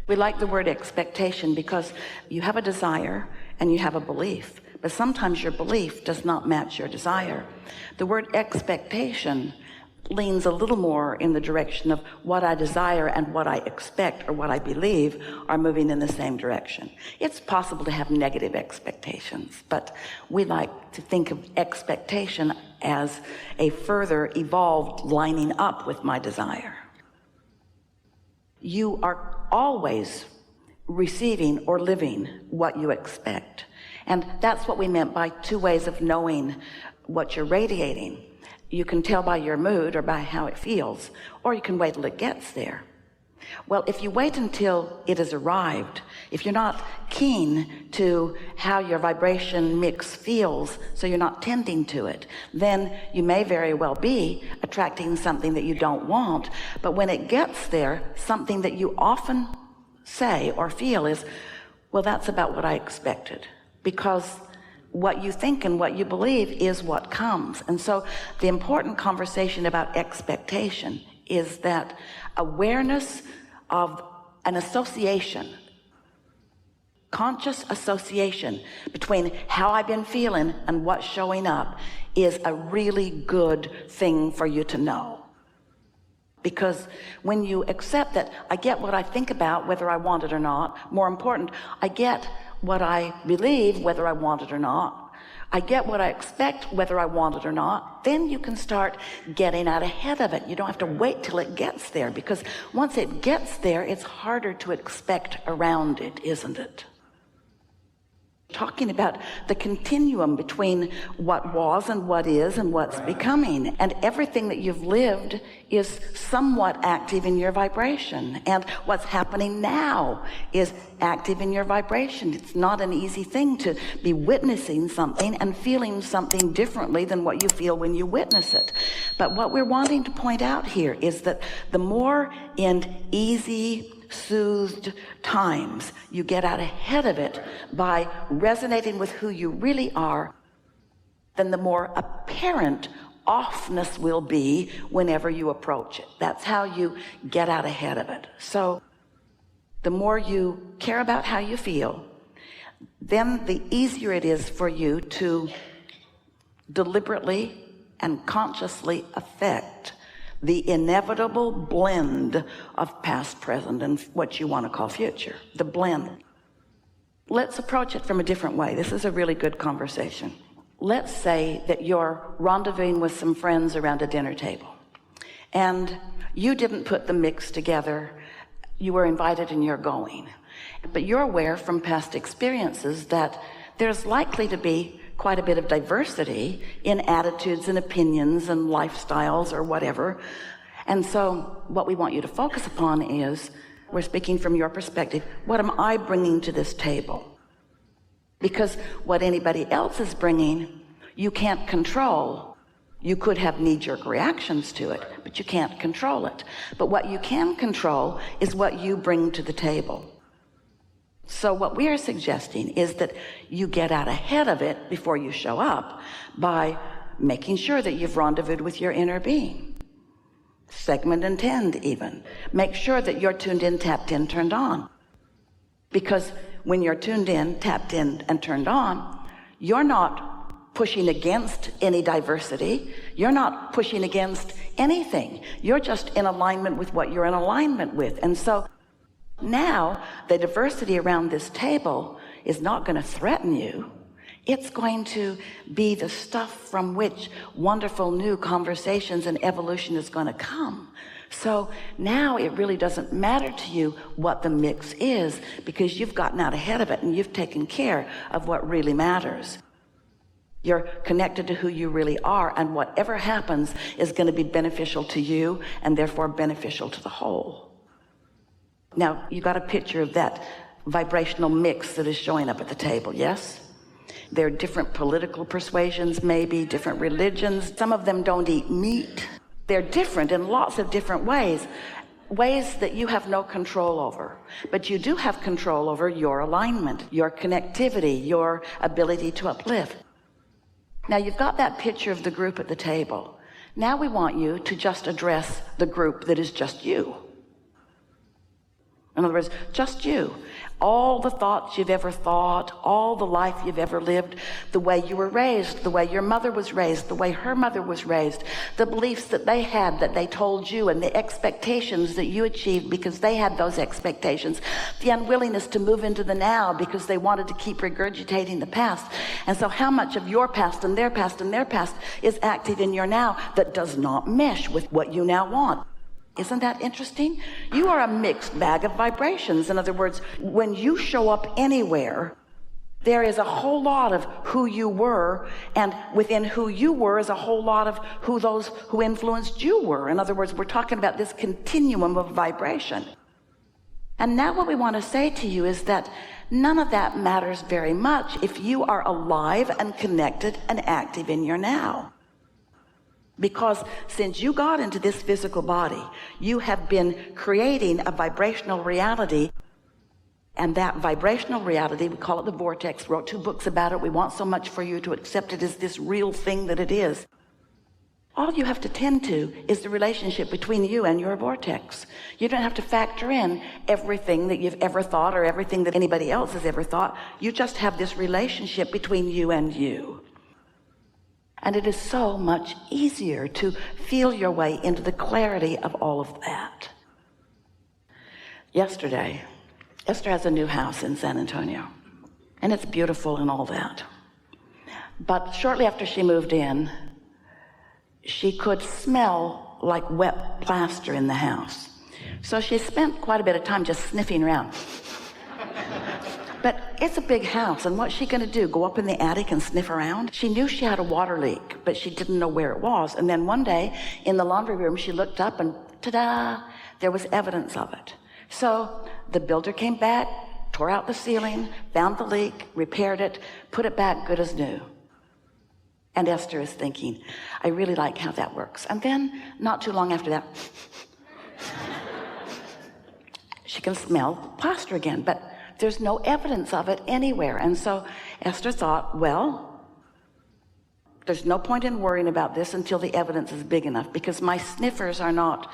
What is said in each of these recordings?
We like the word expectation because you have a desire and you have a belief, but sometimes your belief does not match your desire. The word expectation leans a little more in the direction of what I desire and what I expect or what I believe are moving in the same direction. It's possible to have negative expectations, but we like to think of expectation as a further evolved lining up with my desire. You are always receiving or living what you expect. And that's what we meant by two ways of knowing what you're radiating. You can tell by your mood or by how it feels, or you can wait till it gets there. Well, if you wait until it has arrived, if you're not keen to how your vibration mix feels, so you're not tending to it, then you may very well be attracting something that you don't want. But when it gets there, something that you often say or feel is, well, that's about what I expected, because what you think and what you believe is what comes. And so the important conversation about expectation is that awareness of an association, conscious association between how I've been feeling and what's showing up is a really good thing for you to know. Because when you accept that I get what I think about whether I want it or not, more important, I get what I believe whether I want it or not, I get what I expect whether I want it or not, then you can start getting out ahead of it. You don't have to wait till it gets there, because once it gets there, it's harder to expect around it, isn't it? Talking about the continuum between what was and what is and what's becoming, and everything that you've lived is somewhat active in your vibration, and what's happening now is active in your vibration. It's not an easy thing to be witnessing something and feeling something differently than what you feel when you witness it. But what we're wanting to point out here is that the more in easy, soothed times you get out ahead of it by resonating with who you really are, then the more apparent offness will be whenever you approach it. That's how you get out ahead of it. So the more you care about how you feel, then the easier it is for you to deliberately and consciously affect the inevitable blend of past, present, and what you want to call future, the blend. Let's approach it from a different way. This is a really good conversation. Let's say that you're rendezvousing with some friends around a dinner table, and you didn't put the mix together. You were invited and you're going, but you're aware from past experiences that there's likely to be quite a bit of diversity in attitudes and opinions and lifestyles or whatever. And so what we want you to focus upon is, we're speaking from your perspective, what am I bringing to this table? Because what anybody else is bringing, you can't control. You could have knee-jerk reactions to it, but you can't control it. But what you can control is what you bring to the table. So what we are suggesting is that you get out ahead of it before you show up by making sure that you've rendezvoused with your inner being. Segment and tend even. Make sure that you're tuned in, tapped in, turned on. Because when you're tuned in, tapped in, and turned on, you're not pushing against any diversity. You're not pushing against anything. You're just in alignment with what you're in alignment with. And so now the diversity around this table is not going to threaten you. It's going to be the stuff from which wonderful new conversations and evolution is going to come. So now it really doesn't matter to you what the mix is, because you've gotten out ahead of it and you've taken care of what really matters. You're connected to who you really are, and whatever happens is going to be beneficial to you and therefore beneficial to the whole. Now, you got a picture of that vibrational mix that is showing up at the table, yes? There are different political persuasions, maybe different religions. Some of them don't eat meat. They're different in lots of different ways that you have no control over. But you do have control over your alignment, your connectivity, your ability to uplift. Now, you've got that picture of the group at the table. Now we want you to just address the group that is just you. In other words, just you. All the thoughts you've ever thought, all the life you've ever lived, the way you were raised, the way your mother was raised, the way her mother was raised, the beliefs that they had that they told you, and the expectations that you achieved because they had those expectations, the unwillingness to move into the now because they wanted to keep regurgitating the past. And so how much of your past and their past and their past is active in your now that does not mesh with what you now want? Isn't that interesting? You are a mixed bag of vibrations. In other words, when you show up anywhere, there is a whole lot of who you were, and within who you were is a whole lot of who those who influenced you were. In other words, we're talking about this continuum of vibration. And now what we want to say to you is that none of that matters very much if you are alive and connected and active in your now. Because since you got into this physical body, you have been creating a vibrational reality. And that vibrational reality, we call it the vortex, wrote 2 books about it. We want so much for you to accept it as this real thing that it is. All you have to tend to is the relationship between you and your vortex. You don't have to factor in everything that you've ever thought or everything that anybody else has ever thought. You just have this relationship between you and you. And it is so much easier to feel your way into the clarity of all of that. Yesterday, Esther has a new house in San Antonio, and it's beautiful and all that. But shortly after she moved in, she could smell like wet plaster in the house. So she spent quite a bit of time just sniffing around. But it's a big house, and what's she going to do? Go up in the attic and sniff around? She knew she had a water leak, but she didn't know where it was. And then one day in the laundry room, she looked up and ta-da, there was evidence of it. So the builder came back, tore out the ceiling, found the leak, repaired it, put it back good as new. And Esther is thinking, I really like how that works. And then not too long after that, she can smell plaster again, but there's no evidence of it anywhere. And so Esther thought, well, there's no point in worrying about this until the evidence is big enough, because my sniffers are not,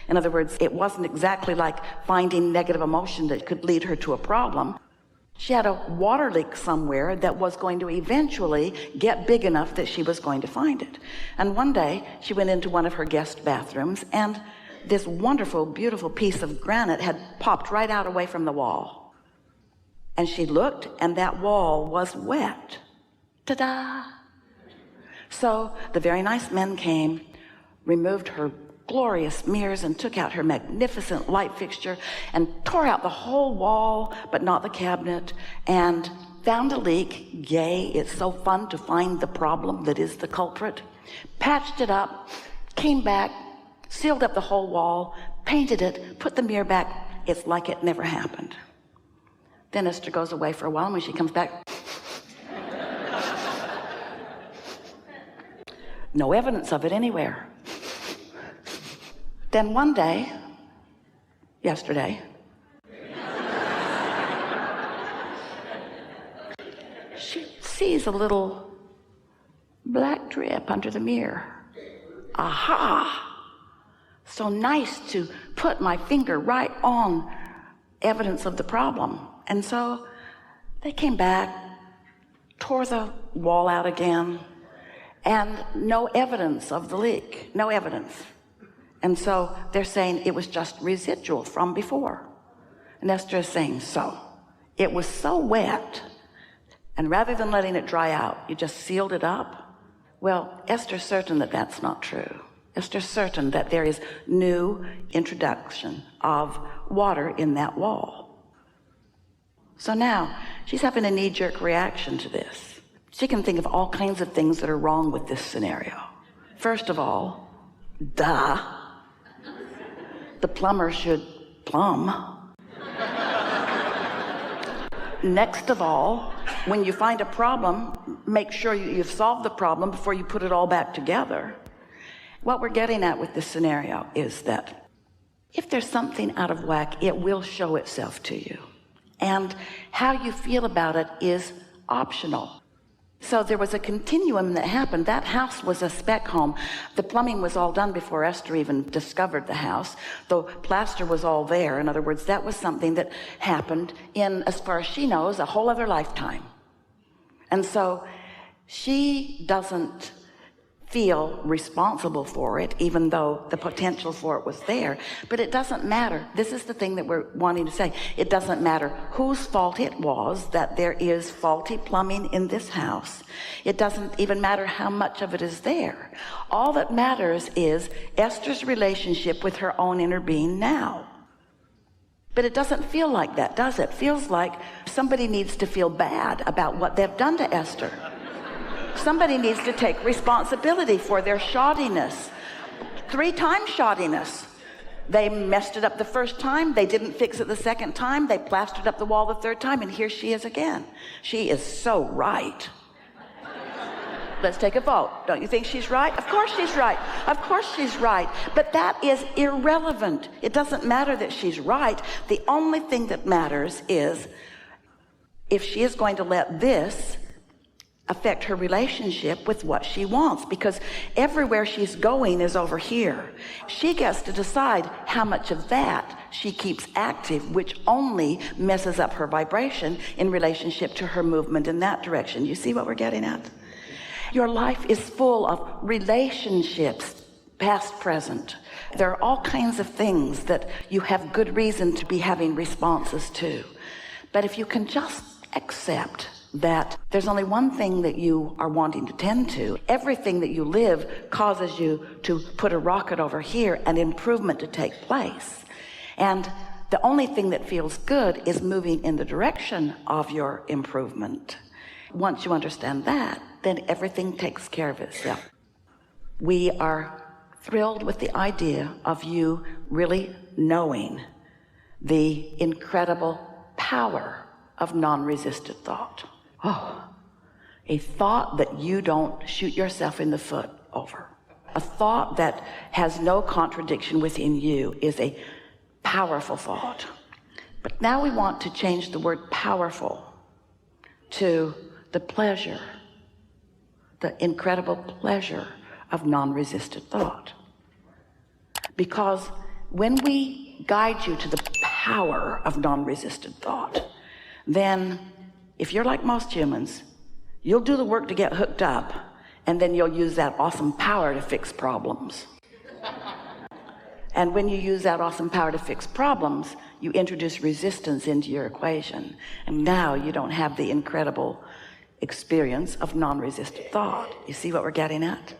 in other words, it wasn't exactly like finding negative emotion that could lead her to a problem. She had a water leak somewhere that was going to eventually get big enough that she was going to find it. And one day she went into one of her guest bathrooms, and this wonderful, beautiful piece of granite had popped right out away from the wall. And she looked, and that wall was wet. Ta-da! So the very nice men came, removed her glorious mirrors, and took out her magnificent light fixture, and tore out the whole wall, but not the cabinet, and found a leak. Yay, it's so fun to find the problem that is the culprit. Patched it up, came back, sealed up the whole wall, painted it, put the mirror back. It's like it never happened. Then Esther goes away for a while, and when she comes back, no evidence of it anywhere. Then one day, yesterday, she sees a little black drip under the mirror. Aha! So nice to put my finger right on evidence of the problem. And so they came back, tore the wall out again, and no evidence of the leak, no evidence. And so they're saying it was just residual from before. And Esther is saying, so it was so wet, and rather than letting it dry out, you just sealed it up? Well, Esther's certain that that's not true. Esther's certain that there is new introduction of water in that wall. So now she's having a knee-jerk reaction to this. She can think of all kinds of things that are wrong with this scenario. First of all, duh, the plumber should plumb. Next of all, when you find a problem, make sure you've solved the problem before you put it all back together. What we're getting at with this scenario is that if there's something out of whack, it will show itself to you. And how you feel about it is optional. So there was a continuum that happened. That house was a spec home. The plumbing was all done before Esther even discovered the house. The plaster was all there. In other words, that was something that happened in, as far as she knows, a whole other lifetime. And so she doesn't feel responsible for it, even though the potential for it was there. But it doesn't matter. This is the thing that we're wanting to say. It doesn't matter whose fault it was that there is faulty plumbing in this house. It doesn't even matter how much of it is there. All that matters is Esther's relationship with her own inner being now. But it doesn't feel like that, does it? It feels like somebody needs to feel bad about what they've done to Esther. Somebody needs to take responsibility for their shoddiness. 3 times shoddiness. They messed it up the first time. They didn't fix it the second time. They plastered up the wall the 3rd time, and here she is again. She is so right. Let's take a vote. Don't you think she's right? Of course she's right. Of course she's right. But that is irrelevant. It doesn't matter that she's right. The only thing that matters is if she is going to let this affect her relationship with what she wants, because everywhere she's going is over here. She gets to decide how much of that she keeps active, which only messes up her vibration in relationship to her movement in that direction. You see what we're getting at? Your life is full of relationships, past, present. There are all kinds of things that you have good reason to be having responses to. But if you can just accept that there's only one thing that you are wanting to tend to. Everything that you live causes you to put a rocket over here and improvement to take place. And the only thing that feels good is moving in the direction of your improvement. Once you understand that, then everything takes care of itself. We are thrilled with the idea of you really knowing the incredible power of non-resisted thought. Oh, a thought that you don't shoot yourself in the foot over. A thought that has no contradiction within you is a powerful thought. But now we want to change the word powerful to the pleasure, the incredible pleasure of non-resisted thought. Because when we guide you to the power of non-resisted thought, then if you're like most humans, you'll do the work to get hooked up, and then you'll use that awesome power to fix problems. And when you use that awesome power to fix problems, you introduce resistance into your equation. And now you don't have the incredible experience of non-resisted thought. You see what we're getting at?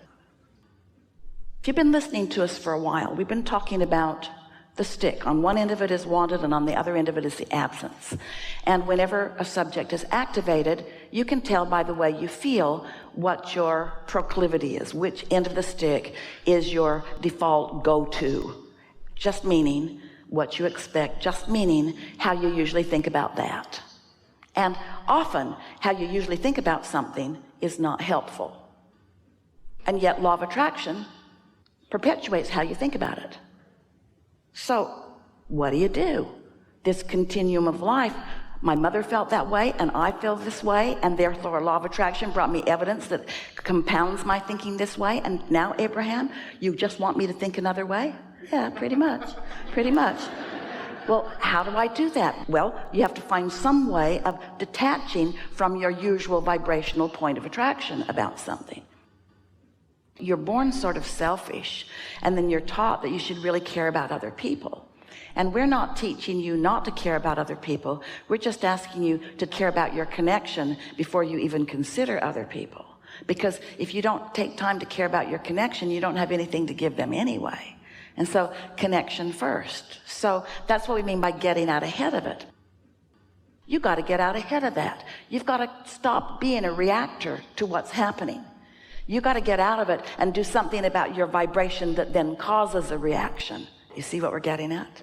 If you've been listening to us for a while, we've been talking about the stick. On one end of it is wanted, and on the other end of it is the absence. And whenever a subject is activated, you can tell by the way you feel what your proclivity is, which end of the stick is your default go-to. Just meaning what you expect, just meaning how you usually think about that. And often, how you usually think about something is not helpful. And yet, law of attraction perpetuates how you think about it. So, what do? This continuum of life, my mother felt that way, and I feel this way, and therefore law of attraction brought me evidence that compounds my thinking this way, and now, Abraham, you just want me to think another way? Yeah, pretty much. Well, how do I do that? Well, you have to find some way of detaching from your usual vibrational point of attraction about something. You're born sort of selfish, and then you're taught that you should really care about other people. And we're not teaching you not to care about other people. We're just asking you to care about your connection before you even consider other people. Because if you don't take time to care about your connection, you don't have anything to give them anyway. And so connection first. So that's what we mean by getting out ahead of it. You've got to get out ahead of that. You've got to stop being a reactor to what's happening. You got to get out of it and do something about your vibration that then causes a reaction. You see what we're getting at?